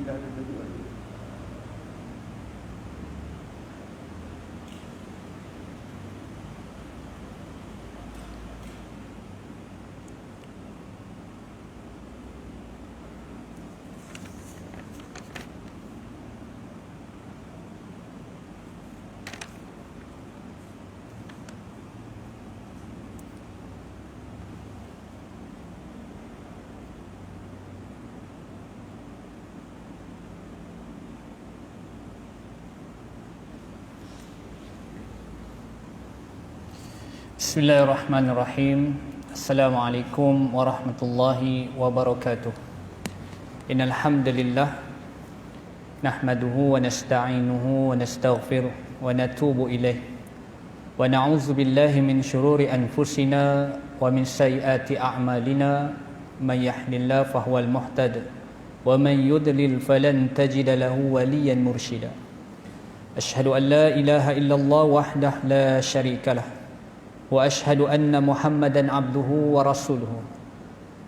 dah ada berdua. Bismillahirrahmanirrahim. Assalamualaikum warahmatullahi wabarakatuh. Innal hamdalillah nahmaduhu wa nasta'inuhu wa nastaghfiruh wa natubu ilaih wa na'udzu billahi min shururi anfusina wa min sayyiati a'malina may yahdihillahu fahuwal muhtad wa man yudlil falan tajida lahu waliyan mursyida. Asyhadu an la ilaha illallah wahdahu la syarika lah wa ashhadu anna Muhammadan abduhu wa rasuluhu.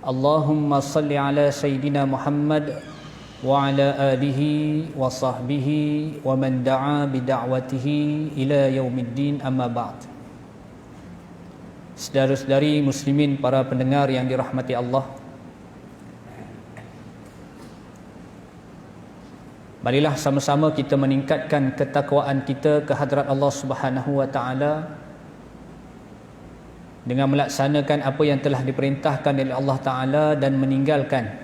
Allahumma salli ala sayyidina Muhammad wa ala alihi wa sahbihi wa man da'a bida'watihi ila yaumiddin, amma ba'd. Saudara-saudari muslimin, para pendengar yang dirahmati Allah, marilah sama-sama kita meningkatkan ketakwaan kita ke hadrat Allah Subhanahu wa taala dengan melaksanakan apa yang telah diperintahkan oleh Allah Ta'ala dan meninggalkan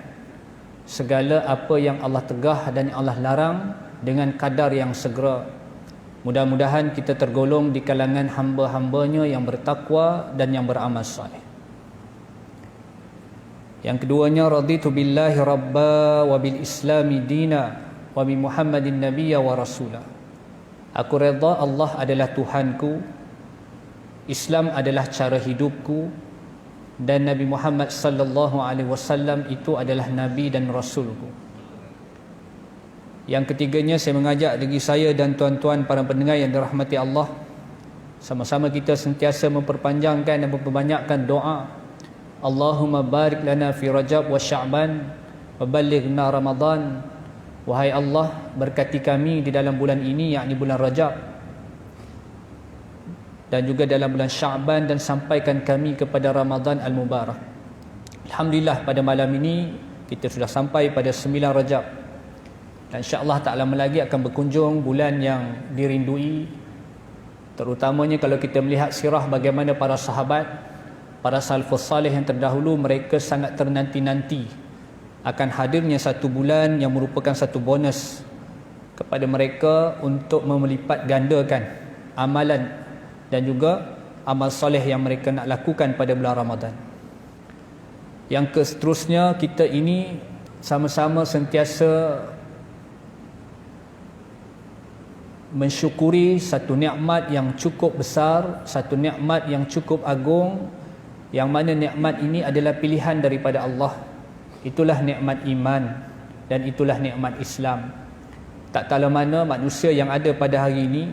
segala apa yang Allah tegah dan yang Allah larang dengan kadar yang segera. Mudah-mudahan kita tergolong di kalangan hamba-hambanya yang bertakwa dan yang beramal saleh. Yang keduanya, raditu billahi rabba wa bil islami dina wa bi Muhammadin nabiyya wa rasula. Aku redha Allah adalah Tuhanku, Islam adalah cara hidupku, dan Nabi Muhammad sallallahu alaihi wasallam itu adalah nabi dan rasulku. Yang ketiganya, saya mengajak diri saya dan tuan-tuan para pendengar yang dirahmati Allah, sama-sama kita sentiasa memperpanjangkan dan memperbanyakkan doa. Allahumma barik lana fi Rajab wa Sya'ban wa ballighna Ramadan. Wahai Allah, berkati kami di dalam bulan ini, yakni bulan Rajab, dan juga dalam bulan Sya'ban, dan sampaikan kami kepada Ramadan Al-Mubarak. Alhamdulillah, pada malam ini kita sudah sampai pada 9 Rajab, dan insya-Allah tak lama lagi akan berkunjung bulan yang dirindui. Terutamanya kalau kita melihat sirah bagaimana para sahabat, para salafus salih yang terdahulu, mereka sangat ternanti-nanti akan hadirnya satu bulan yang merupakan satu bonus kepada mereka untuk melipat gandakan amalan dan juga amal soleh yang mereka nak lakukan pada bulan Ramadan. Yang seterusnya, kita ini sama-sama sentiasa mensyukuri satu nikmat yang cukup besar, satu nikmat yang cukup agung, yang mana nikmat ini adalah pilihan daripada Allah. Itulah nikmat iman dan itulah nikmat Islam. Tak kala mana manusia yang ada pada hari ini,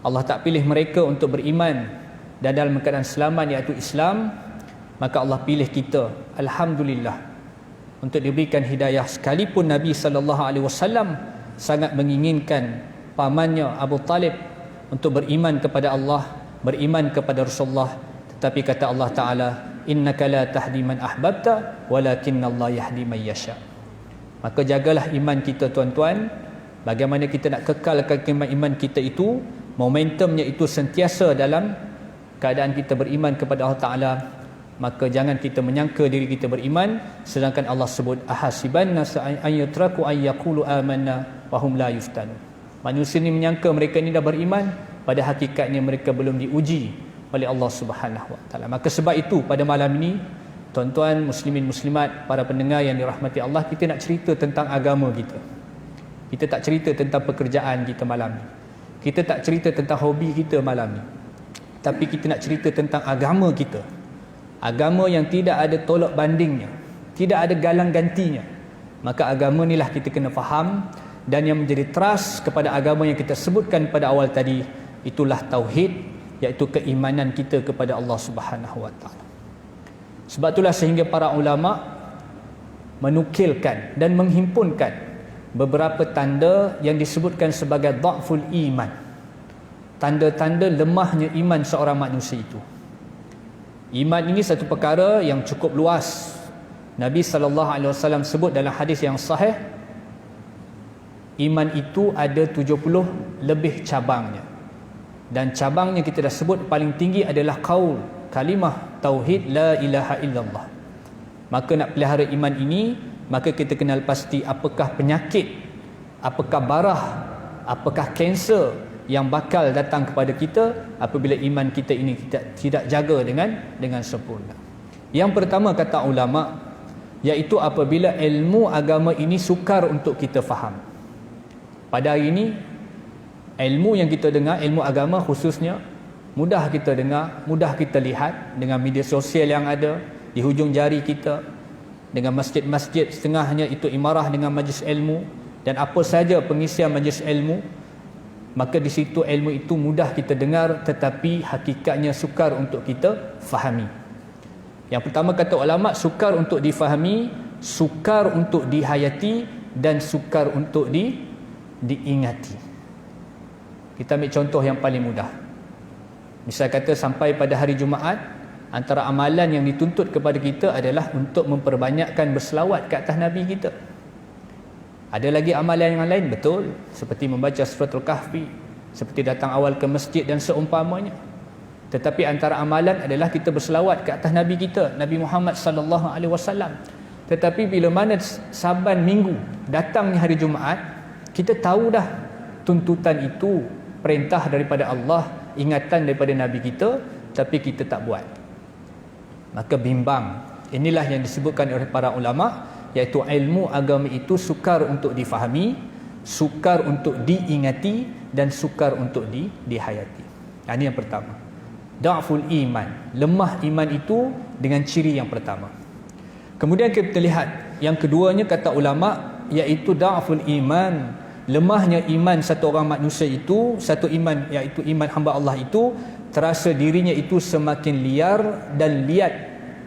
Allah tak pilih mereka untuk beriman dan dalam keadaan selamat, iaitu Islam, maka Allah pilih kita, alhamdulillah, untuk diberikan hidayah. Sekalipun Nabi SAW sangat menginginkan pamannya Abu Talib untuk beriman kepada Allah, beriman kepada Rasulullah, tetapi kata Allah Ta'ala, innaka la tahdi man ahbabta walakinnallaha yahdi man yasha. Maka jagalah iman kita, tuan-tuan. Bagaimana kita nak kekalkan iman kita itu, momentumnya itu sentiasa dalam keadaan kita beriman kepada Allah Ta'ala. Maka jangan kita menyangka diri kita beriman, sedangkan Allah sebut ahasiban nas an yutraku ay yaqulu amanna wa hum la yuftanu. Manusia ni menyangka mereka ni dah beriman, pada hakikatnya mereka belum diuji oleh Allah Subhanahu wa taala. Maka sebab itu pada malam ini, tuan-tuan muslimin muslimat, para pendengar yang dirahmati Allah, kita nak cerita tentang agama kita. Kita tak cerita tentang pekerjaan kita malam ni. Kita tak cerita tentang hobi kita malam ni, tapi kita nak cerita tentang agama kita. Agama yang tidak ada tolak bandingnya, tidak ada galang gantinya. Maka agama inilah kita kena faham, dan yang menjadi trust kepada agama yang kita sebutkan pada awal tadi, itulah tauhid, iaitu keimanan kita kepada Allah Subhanahu wa taala. Sebab itulah sehingga para ulama menukilkan dan menghimpunkan beberapa tanda yang disebutkan sebagai dha'ful iman, tanda-tanda lemahnya iman seorang manusia itu. Iman ini satu perkara yang cukup luas. Nabi SAW sebut dalam hadis yang sahih, iman itu ada 70 lebih cabangnya, dan cabangnya kita dah sebut paling tinggi adalah qaul, kalimah tauhid la ilaha illallah. Maka nak pelihara iman ini, maka kita kenal pasti apakah penyakit, apakah barah, apakah kanser yang bakal datang kepada kita apabila iman kita ini tidak jaga dengan sempurna. Yang pertama kata ulama, iaitu apabila ilmu agama ini sukar untuk kita faham. Pada hari ini, ilmu yang kita dengar, ilmu agama khususnya, mudah kita dengar, mudah kita lihat dengan media sosial yang ada di hujung jari kita, dengan masjid-masjid setengahnya itu imarah dengan majlis ilmu, dan apa saja pengisian majlis ilmu. Maka di situ ilmu itu mudah kita dengar, tetapi hakikatnya sukar untuk kita fahami. Yang pertama kata ulama, sukar untuk difahami, sukar untuk dihayati, dan sukar untuk diingati. Kita ambil contoh yang paling mudah. Misal kata sampai pada hari Jumaat, antara amalan yang dituntut kepada kita adalah untuk memperbanyakkan berselawat ke atas Nabi kita. Ada lagi amalan yang lain, betul, seperti membaca suratul kahfi, seperti datang awal ke masjid dan seumpamanya. Tetapi antara amalan adalah kita berselawat ke atas Nabi kita, Nabi Muhammad sallallahu alaihi wasallam. Tetapi bila mana saban minggu datangnya hari Jumaat, kita tahu dah tuntutan itu, perintah daripada Allah, ingatan daripada Nabi kita, tapi kita tak buat. Maka bimbang. Inilah yang disebutkan oleh para ulama, iaitu ilmu agama itu sukar untuk difahami, sukar untuk diingati, dan sukar untuk dihayati. Ini yang pertama, da'ful iman, lemah iman itu dengan ciri yang pertama. Kemudian kita lihat yang keduanya kata ulama, iaitu da'ful iman, lemahnya iman satu orang manusia itu, satu iman, iaitu iman hamba Allah itu, terasa dirinya itu semakin liar dan liat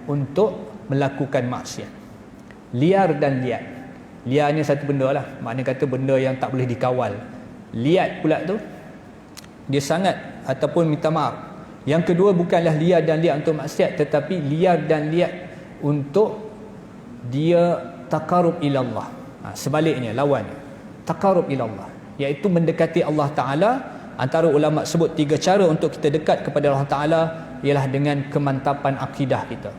untuk melakukan maksiat. Liar dan liat. Liarnya satu benda lah, maknanya kata benda yang tak boleh dikawal. Liat pula tu, dia sangat, ataupun minta maaf, yang kedua bukanlah liar dan liat untuk maksiat, tetapi liar dan liat untuk dia taqarrub ilallah. Sebaliknya, lawannya, taqarrub ilallah, iaitu mendekati Allah Ta'ala. Antara ulama sebut 3 cara untuk kita dekat kepada Allah Ta'ala ialah dengan kemantapan akidah kita,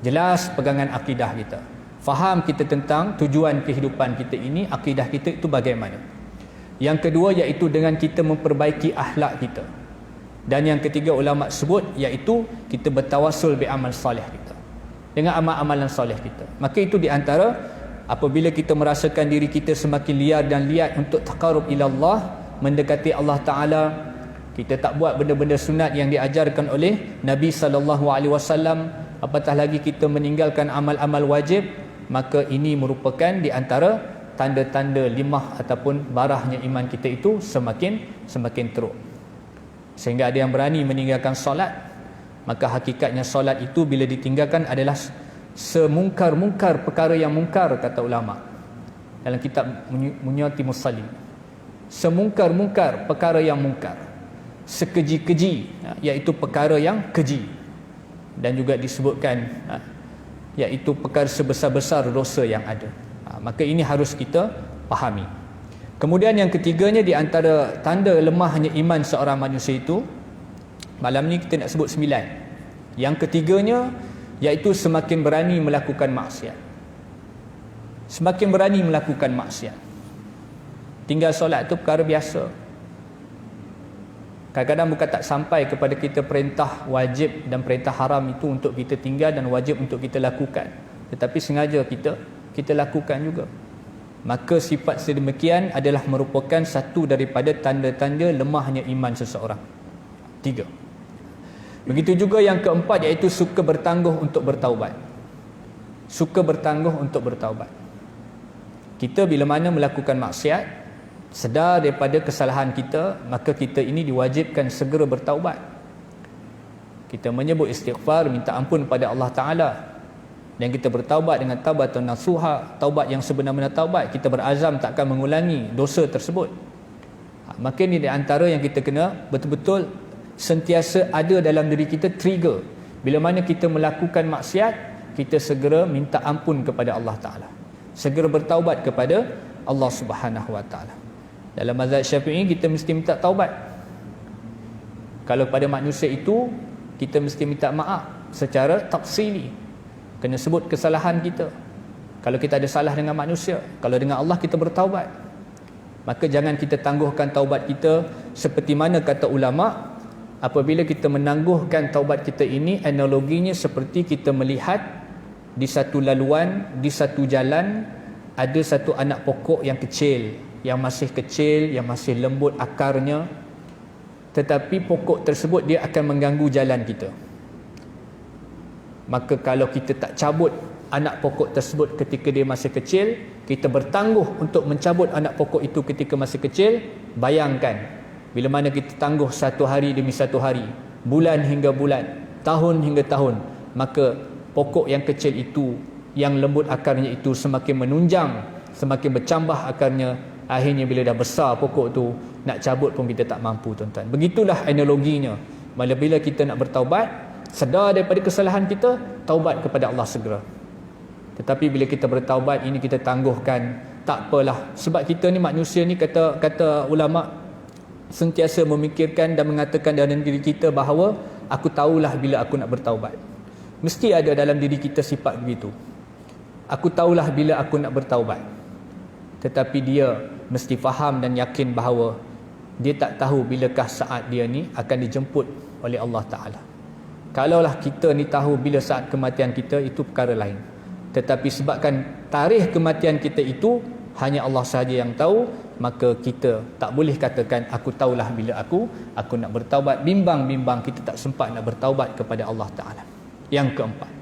jelas pegangan akidah kita, faham kita tentang tujuan kehidupan kita ini, akidah kita itu bagaimana. Yang kedua iaitu dengan kita memperbaiki akhlak kita. Dan yang ketiga ulama sebut iaitu kita bertawasul bi amal soleh kita, dengan amal-amalan soleh kita. Maka itu di antara apabila kita merasakan diri kita semakin liar dan liat untuk taqarrub ila Allah, mendekati Allah Ta'ala, kita tak buat benda-benda sunat yang diajarkan oleh Nabi SAW, apatah lagi kita meninggalkan amal-amal wajib, maka ini merupakan di antara tanda-tanda limah ataupun barahnya iman kita itu semakin teruk. Sehingga ada yang berani meninggalkan solat, maka hakikatnya solat itu bila ditinggalkan adalah semungkar-mungkar perkara yang mungkar, kata ulama dalam kitab Munyati Musallim. Semungkar-mungkar perkara yang mungkar, sekeji-keji, iaitu perkara yang keji, dan juga disebutkan iaitu perkara sebesar-besar dosa yang ada. Maka ini harus kita pahami. Kemudian yang ketiganya di antara tanda lemahnya iman seorang manusia itu, malam ni kita nak sebut 9. Yang ketiganya iaitu semakin berani melakukan maksiat. Semakin berani melakukan maksiat. Tinggal solat tu perkara biasa. Kadang-kadang bukan tak sampai kepada kita perintah wajib dan perintah haram itu untuk kita tinggal dan wajib untuk kita lakukan, tetapi sengaja kita lakukan juga. Maka sifat sedemikian adalah merupakan satu daripada tanda-tanda lemahnya iman seseorang. 3. Begitu juga yang keempat, iaitu suka bertangguh untuk bertaubat. Suka bertangguh untuk bertaubat. Kita bila mana melakukan maksiat, sedar daripada kesalahan kita, maka kita ini diwajibkan segera bertaubat. Kita menyebut istighfar, minta ampun pada Allah Ta'ala, dan kita bertaubat dengan taubatun nasuha, taubat yang sebenar-benar taubat, kita berazam takkan mengulangi dosa tersebut, maka ini di antara yang kita kena betul-betul sentiasa ada dalam diri kita, trigger. Bila mana kita melakukan maksiat, kita segera minta ampun kepada Allah Ta'ala, segera bertaubat kepada Allah Subhanahu Wa Ta'ala. Dalam mazhab Syafi'i kita mesti minta taubat. Kalau pada manusia itu, kita mesti minta maaf secara tafsili, kena sebut kesalahan kita. Kalau kita ada salah dengan manusia, kalau dengan Allah kita bertaubat, maka jangan kita tangguhkan taubat kita. Seperti mana kata ulama, apabila kita menangguhkan taubat kita ini, analoginya seperti kita melihat di satu laluan, di satu jalan, ada satu anak pokok yang kecil, yang masih lembut akarnya, tetapi pokok tersebut dia akan mengganggu jalan kita. Maka kalau kita tak cabut anak pokok tersebut ketika dia masih kecil, kita bertangguh untuk mencabut anak pokok itu ketika masih kecil, bayangkan bila mana kita tangguh satu hari demi satu hari, bulan hingga bulan, tahun hingga tahun, maka pokok yang kecil itu, yang lembut akarnya itu semakin menunjang, semakin bercambah akarnya. Akhirnya bila dah besar pokok tu, nak cabut pun kita tak mampu, tuan-tuan. Begitulah analoginya. Bila kita nak bertaubat, sedar daripada kesalahan kita, taubat kepada Allah segera. Tetapi bila kita bertaubat ini kita tangguhkan, tak apalah, sebab kita ni manusia ni, kata ulama, sentiasa memikirkan dan mengatakan dalam diri kita bahawa aku tahulah bila aku nak bertaubat. Mesti ada dalam diri kita sifat begitu. Aku tahulah bila aku nak bertaubat. Tetapi dia mesti faham dan yakin bahawa dia tak tahu bilakah saat dia ni akan dijemput oleh Allah Ta'ala. Kalaulah kita ni tahu bila saat kematian kita, itu perkara lain. Tetapi sebabkan tarikh kematian kita itu hanya Allah sahaja yang tahu, maka kita tak boleh katakan aku tahulah bila aku nak bertaubat. Bimbang-bimbang kita tak sempat nak bertaubat kepada Allah Ta'ala. Yang keempat,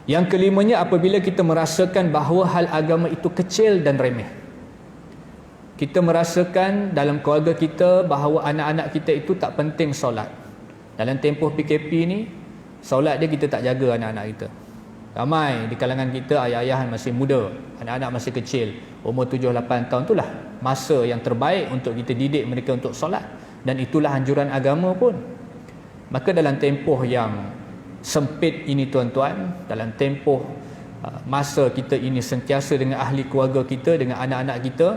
yang kelimanya, apabila kita merasakan bahawa hal agama itu kecil dan remeh. Kita merasakan dalam keluarga kita bahawa anak-anak kita itu tak penting solat. Dalam tempoh PKP ni, solat dia kita tak jaga anak-anak kita. Ramai di kalangan kita ayah-ayah masih muda, anak-anak masih kecil, umur 7-8 tahun, itulah masa yang terbaik untuk kita didik mereka untuk solat. Dan itulah anjuran agama pun. Maka dalam tempoh yang sempit ini, tuan-tuan, dalam tempoh masa kita ini sentiasa dengan ahli keluarga kita, dengan anak-anak kita,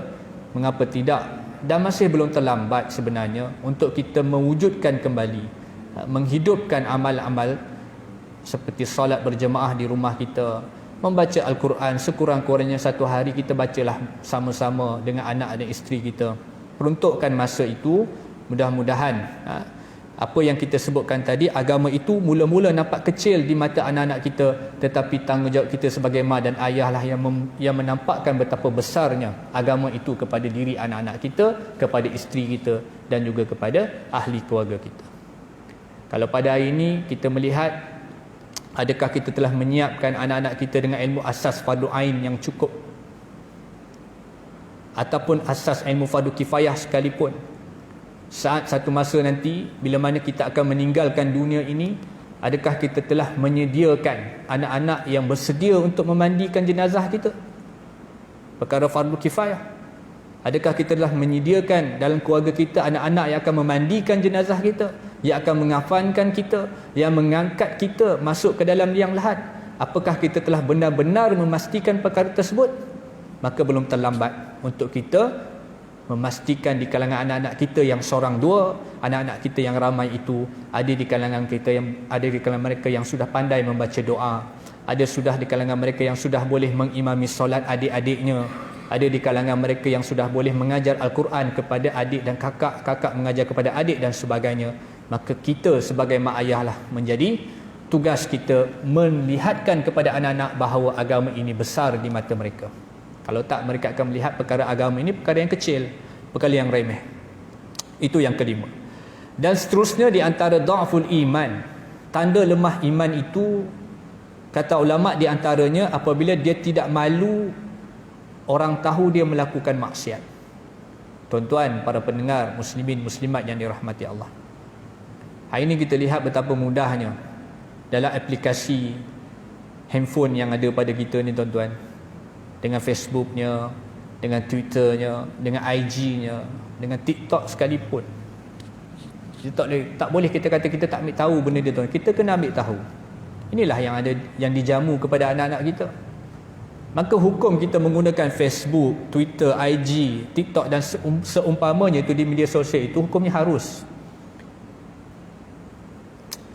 mengapa tidak, dan masih belum terlambat sebenarnya untuk kita mewujudkan kembali, menghidupkan amal-amal seperti solat berjemaah di rumah kita, membaca Al-Quran sekurang-kurangnya satu hari kita bacalah sama-sama dengan anak dan isteri kita. Peruntukkan masa itu, mudah-mudahan apa yang kita sebutkan tadi, agama itu mula-mula nampak kecil di mata anak-anak kita, tetapi tanggungjawab kita sebagai mak dan ayah lah yang menampakkan betapa besarnya agama itu kepada diri anak-anak kita, kepada isteri kita, dan juga kepada ahli keluarga kita. Kalau pada hari ini kita melihat, adakah kita telah menyiapkan anak-anak kita dengan ilmu asas fardu ain yang cukup, ataupun asas ilmu fardu kifayah sekalipun? Saat satu masa nanti, bila mana kita akan meninggalkan dunia ini, adakah kita telah menyediakan anak-anak yang bersedia untuk memandikan jenazah kita? Perkara fardu kifayah. Adakah kita telah menyediakan dalam keluarga kita anak-anak yang akan memandikan jenazah kita, yang akan mengafankan kita, yang mengangkat kita masuk ke dalam liang lahat? Apakah kita telah benar-benar memastikan perkara tersebut? Maka belum terlambat untuk kita memastikan di kalangan anak-anak kita yang seorang dua, anak-anak kita yang ramai itu, ada di kalangan mereka yang sudah pandai membaca doa, ada sudah di kalangan mereka yang sudah boleh mengimami solat adik-adiknya, ada di kalangan mereka yang sudah boleh mengajar Al-Quran kepada adik dan kakak mengajar kepada adik dan sebagainya. Maka kita sebagai mak ayah lah menjadi tugas kita melihatkan kepada anak-anak bahawa agama ini besar di mata mereka. Kalau tak, mereka akan melihat perkara agama ini perkara yang kecil, perkara yang remeh. Itu yang kelima. Dan seterusnya di antara dha'ful iman, tanda lemah iman itu, kata ulama, di antaranya apabila dia tidak malu orang tahu dia melakukan maksiat. Tuan-tuan, para pendengar, muslimin, muslimat yang dirahmati Allah, hari ini kita lihat betapa mudahnya dalam aplikasi handphone yang ada pada kita ni tuan-tuan, dengan Facebooknya, dengan Twitternya, dengan IG-nya, dengan TikTok sekalipun. Tak boleh kita kata kita tak ambil tahu benda dia tuan. Kita kena ambil tahu. Inilah yang dijamu kepada anak-anak kita. Maka hukum kita menggunakan Facebook, Twitter, IG, TikTok dan seumpamanya itu di media sosial itu hukumnya harus.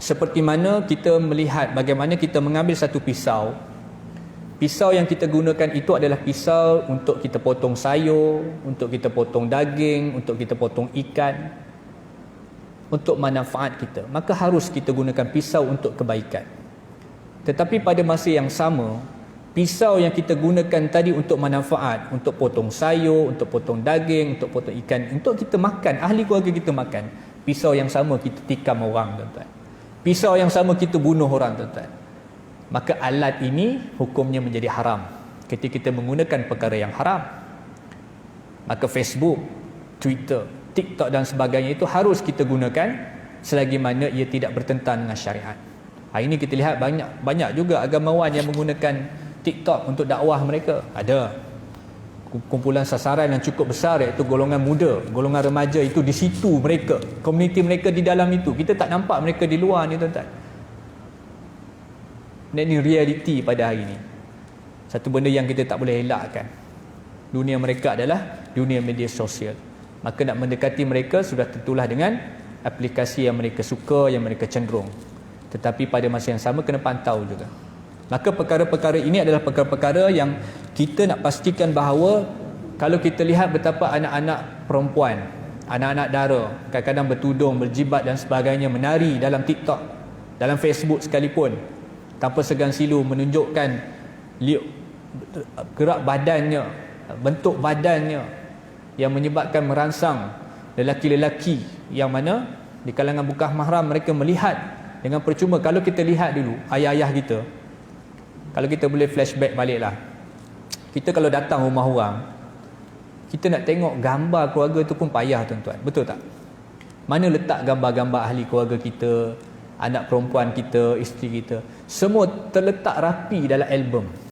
Seperti mana kita melihat bagaimana kita mengambil satu pisau. Pisau yang kita gunakan itu adalah pisau untuk kita potong sayur, untuk kita potong daging, untuk kita potong ikan, untuk manfaat kita. Maka harus kita gunakan pisau untuk kebaikan. Tetapi pada masa yang sama, pisau yang kita gunakan tadi untuk manfaat, untuk potong sayur, untuk potong daging, untuk potong ikan, untuk kita makan, ahli keluarga kita makan, pisau yang sama kita tikam orang, tuan-tuan. Pisau yang sama kita bunuh orang, tuan-tuan. Maka alat ini hukumnya menjadi haram ketika kita menggunakan perkara yang haram. Maka Facebook, Twitter, TikTok dan sebagainya itu harus kita gunakan selagi mana ia tidak bertentangan dengan syariat. Hari ini kita lihat banyak juga agamawan yang menggunakan TikTok untuk dakwah mereka. Ada kumpulan sasaran yang cukup besar, iaitu golongan muda, golongan remaja itu di situ mereka, komuniti mereka di dalam itu. Kita tak nampak mereka di luar ni, tuan-tuan. Dan ini realiti pada hari ini. Satu benda yang kita tak boleh elakkan. Dunia mereka adalah dunia media sosial. Maka nak mendekati mereka sudah tentulah dengan aplikasi yang mereka suka, yang mereka cenderung. Tetapi pada masa yang sama kena pantau juga. Maka perkara-perkara ini adalah perkara-perkara yang kita nak pastikan bahawa kalau kita lihat betapa anak-anak perempuan, anak-anak dara kadang-kadang bertudung, berjibat dan sebagainya, menari dalam TikTok, dalam Facebook sekalipun, tanpa segan silu menunjukkan gerak badannya, bentuk badannya yang menyebabkan merangsang lelaki-lelaki yang mana di kalangan bukan mahram mereka melihat dengan percuma. Kalau kita lihat dulu ayah-ayah kita, kalau kita boleh flashback baliklah, kita kalau datang rumah orang, kita nak tengok gambar keluarga tu pun payah, tuan-tuan. Betul tak? Mana letak gambar-gambar ahli keluarga kita, anak perempuan kita, isteri kita, semua terletak rapi dalam album.